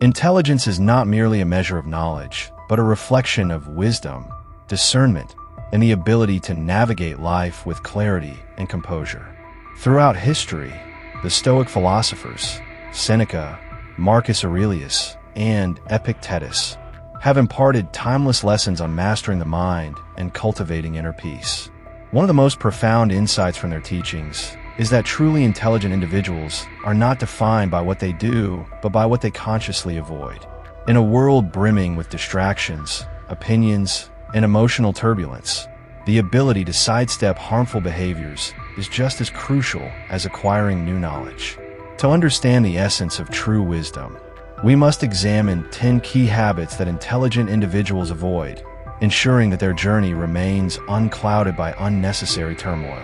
Intelligence is not merely a measure of knowledge, but a reflection of wisdom, discernment, and the ability to navigate life with clarity and composure. Throughout history, the Stoic philosophers, Seneca, Marcus Aurelius, and Epictetus, have imparted timeless lessons on mastering the mind and cultivating inner peace. One of the most profound insights from their teachings is that truly intelligent individuals are not defined by what they do, but by what they consciously avoid. In a world brimming with distractions, opinions, and emotional turbulence, the ability to sidestep harmful behaviors is just as crucial as acquiring new knowledge. To understand the essence of true wisdom, we must examine 10 key habits that intelligent individuals avoid, ensuring that their journey remains unclouded by unnecessary turmoil.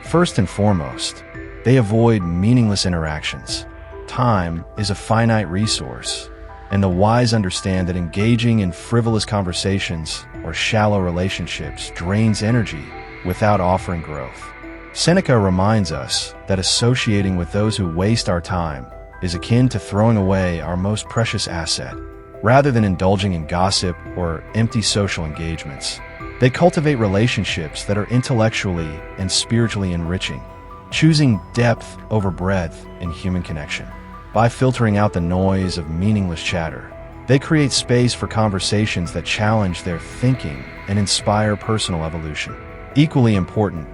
First and foremost, they avoid meaningless interactions. Time is a finite resource, and the wise understand that engaging in frivolous conversations or shallow relationships drains energy without offering growth. Seneca reminds us that associating with those who waste our time is akin to throwing away our most precious asset. Rather than indulging in gossip or empty social engagements, they cultivate relationships that are intellectually and spiritually enriching, choosing depth over breadth in human connection. By filtering out the noise of meaningless chatter, they create space for conversations that challenge their thinking and inspire personal evolution. Equally important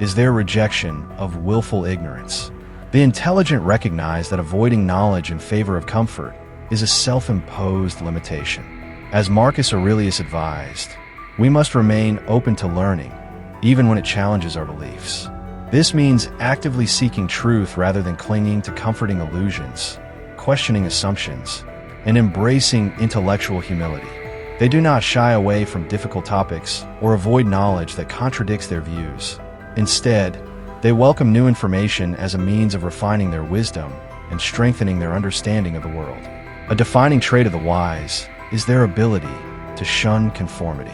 is their rejection of willful ignorance. The intelligent recognize that avoiding knowledge in favor of comfort is a self-imposed limitation. As Marcus Aurelius advised, we must remain open to learning, even when it challenges our beliefs. This means actively seeking truth rather than clinging to comforting illusions, questioning assumptions, and embracing intellectual humility. They do not shy away from difficult topics or avoid knowledge that contradicts their views. Instead, they welcome new information as a means of refining their wisdom and strengthening their understanding of the world. A defining trait of the wise is their ability to shun conformity.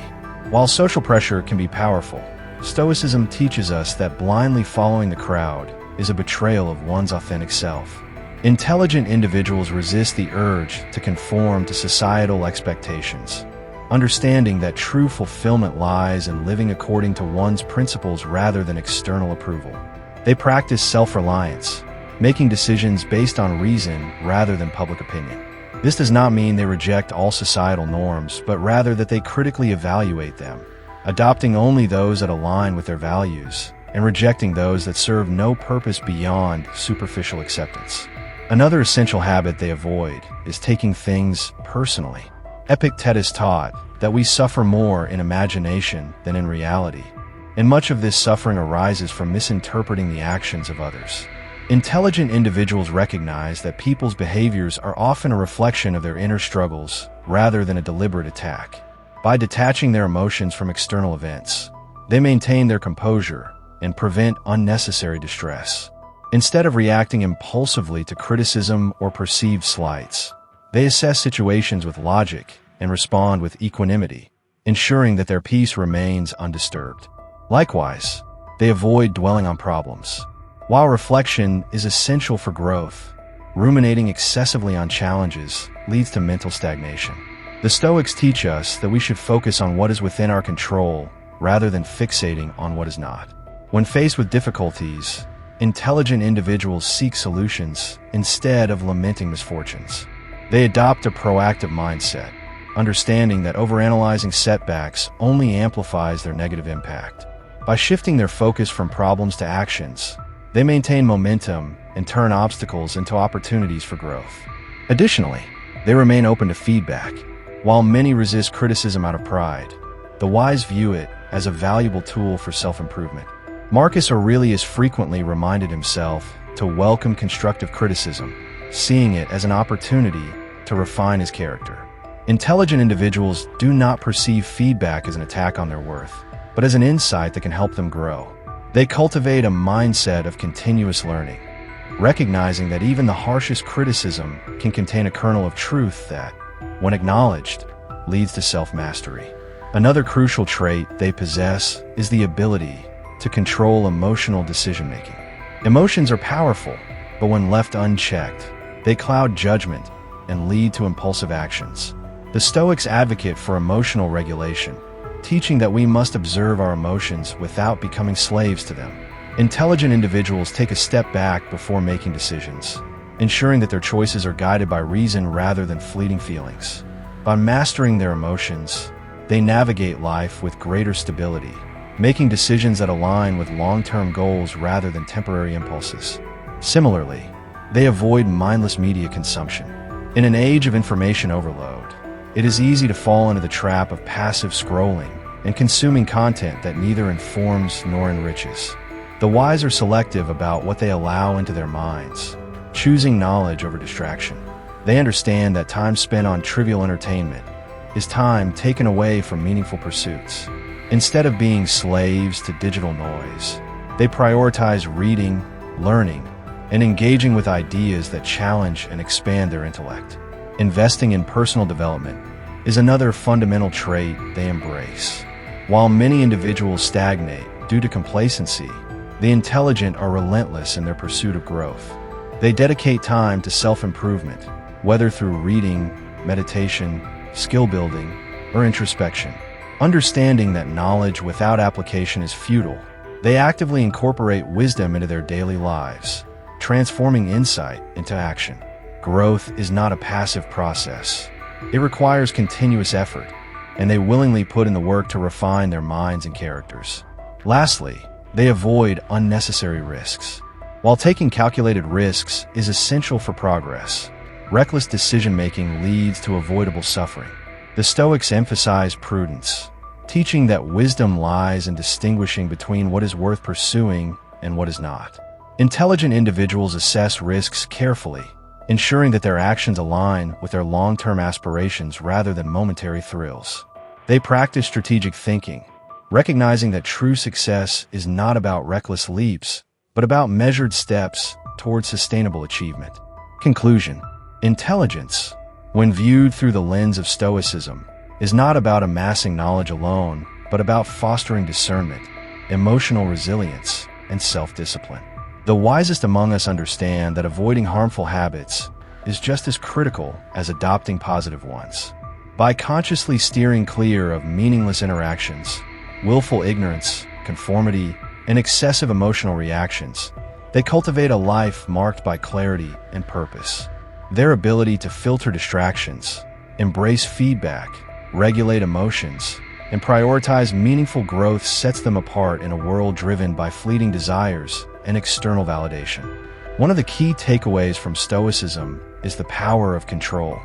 While social pressure can be powerful, Stoicism teaches us that blindly following the crowd is a betrayal of one's authentic self. Intelligent individuals resist the urge to conform to societal expectations, understanding that true fulfillment lies in living according to one's principles rather than external approval. They practice self-reliance, making decisions based on reason rather than public opinion. This does not mean they reject all societal norms, but rather that they critically evaluate them, adopting only those that align with their values and rejecting those that serve no purpose beyond superficial acceptance. Another essential habit they avoid is taking things personally. Epictetus taught that we suffer more in imagination than in reality, and much of this suffering arises from misinterpreting the actions of others. Intelligent individuals recognize that people's behaviors are often a reflection of their inner struggles rather than a deliberate attack. By detaching their emotions from external events, they maintain their composure and prevent unnecessary distress. Instead of reacting impulsively to criticism or perceived slights, they assess situations with logic and respond with equanimity, ensuring that their peace remains undisturbed. Likewise, they avoid dwelling on problems. While reflection is essential for growth, ruminating excessively on challenges leads to mental stagnation. The Stoics teach us that we should focus on what is within our control rather than fixating on what is not. When faced with difficulties, intelligent individuals seek solutions instead of lamenting misfortunes. They adopt a proactive mindset, understanding that overanalyzing setbacks only amplifies their negative impact. By shifting their focus from problems to actions, they maintain momentum and turn obstacles into opportunities for growth. Additionally, they remain open to feedback. While many resist criticism out of pride, the wise view it as a valuable tool for self-improvement. Marcus Aurelius frequently reminded himself to welcome constructive criticism, seeing it as an opportunity to refine his character. Intelligent individuals do not perceive feedback as an attack on their worth, but as an insight that can help them grow. They cultivate a mindset of continuous learning, recognizing that even the harshest criticism can contain a kernel of truth that, when acknowledged, leads to self-mastery. Another crucial trait they possess is the ability to control emotional decision-making. Emotions are powerful, but when left unchecked, they cloud judgment and lead to impulsive actions. The Stoics advocate for emotional regulation, teaching that we must observe our emotions without becoming slaves to them. Intelligent individuals take a step back before making decisions, ensuring that their choices are guided by reason rather than fleeting feelings. By mastering their emotions, they navigate life with greater stability, making decisions that align with long-term goals rather than temporary impulses. Similarly, they avoid mindless media consumption. In an age of information overload, it is easy to fall into the trap of passive scrolling and consuming content that neither informs nor enriches. The wise are selective about what they allow into their minds, choosing knowledge over distraction. They understand that time spent on trivial entertainment is time taken away from meaningful pursuits. Instead of being slaves to digital noise, they prioritize reading, learning, and engaging with ideas that challenge and expand their intellect. Investing in personal development is another fundamental trait they embrace. While many individuals stagnate due to complacency, the intelligent are relentless in their pursuit of growth. They dedicate time to self-improvement, whether through reading, meditation, skill building, or introspection. Understanding that knowledge without application is futile, they actively incorporate wisdom into their daily lives, transforming insight into action. Growth is not a passive process. It requires continuous effort, and they willingly put in the work to refine their minds and characters. Lastly, they avoid unnecessary risks. While taking calculated risks is essential for progress, reckless decision-making leads to avoidable suffering. The Stoics emphasize prudence, teaching that wisdom lies in distinguishing between what is worth pursuing and what is not. Intelligent individuals assess risks carefully, ensuring that their actions align with their long-term aspirations rather than momentary thrills. They practice strategic thinking, recognizing that true success is not about reckless leaps, but about measured steps towards sustainable achievement. Conclusion: intelligence, when viewed through the lens of Stoicism, is not about amassing knowledge alone, but about fostering discernment, emotional resilience, and self-discipline. The wisest among us understand that avoiding harmful habits is just as critical as adopting positive ones. By consciously steering clear of meaningless interactions, willful ignorance, conformity, and excessive emotional reactions, they cultivate a life marked by clarity and purpose. Their ability to filter distractions, embrace feedback, regulate emotions, and prioritize meaningful growth sets them apart in a world driven by fleeting desires and external validation. One of the key takeaways from Stoicism is the power of control,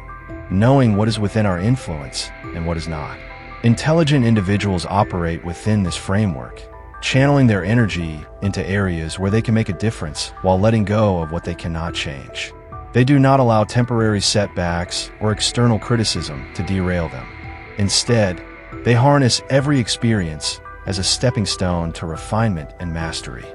knowing what is within our influence and what is not. Intelligent individuals operate within this framework, channeling their energy into areas where they can make a difference while letting go of what they cannot change. They do not allow temporary setbacks or external criticism to derail them. Instead, they harness every experience as a stepping stone to refinement and mastery.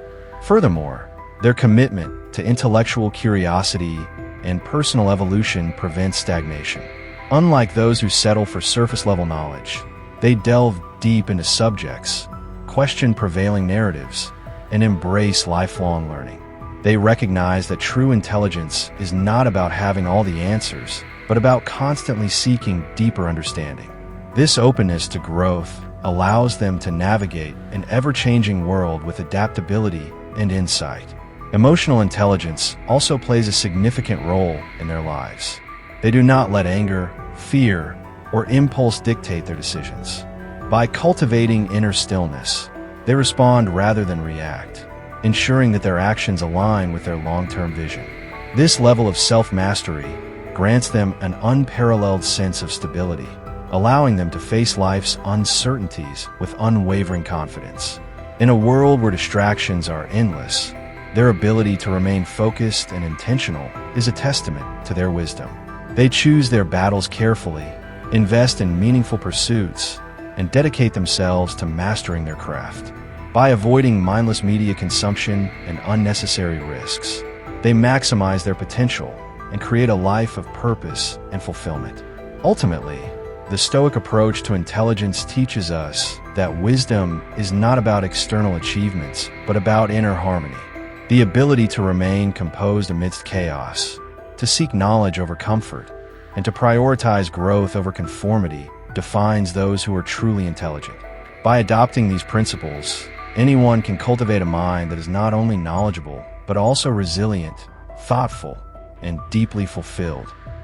Furthermore, their commitment to intellectual curiosity and personal evolution prevents stagnation. Unlike those who settle for surface-level knowledge, they delve deep into subjects, question prevailing narratives, and embrace lifelong learning. They recognize that true intelligence is not about having all the answers, but about constantly seeking deeper understanding. This openness to growth allows them to navigate an ever-changing world with adaptability and insight. Emotional intelligence also plays a significant role in their lives. They do not let anger, fear, or impulse dictate their decisions. By cultivating inner stillness, they respond rather than react, ensuring that their actions align with their long-term vision. This level of self-mastery grants them an unparalleled sense of stability, allowing them to face life's uncertainties with unwavering confidence. In a world where distractions are endless, their ability to remain focused and intentional is a testament to their wisdom. They choose their battles carefully, invest in meaningful pursuits, and dedicate themselves to mastering their craft. By avoiding mindless media consumption and unnecessary risks, they maximize their potential and create a life of purpose and fulfillment. Ultimately, the Stoic approach to intelligence teaches us that wisdom is not about external achievements, but about inner harmony. The ability to remain composed amidst chaos, to seek knowledge over comfort, and to prioritize growth over conformity defines those who are truly intelligent. By adopting these principles, anyone can cultivate a mind that is not only knowledgeable, but also resilient, thoughtful, and deeply fulfilled.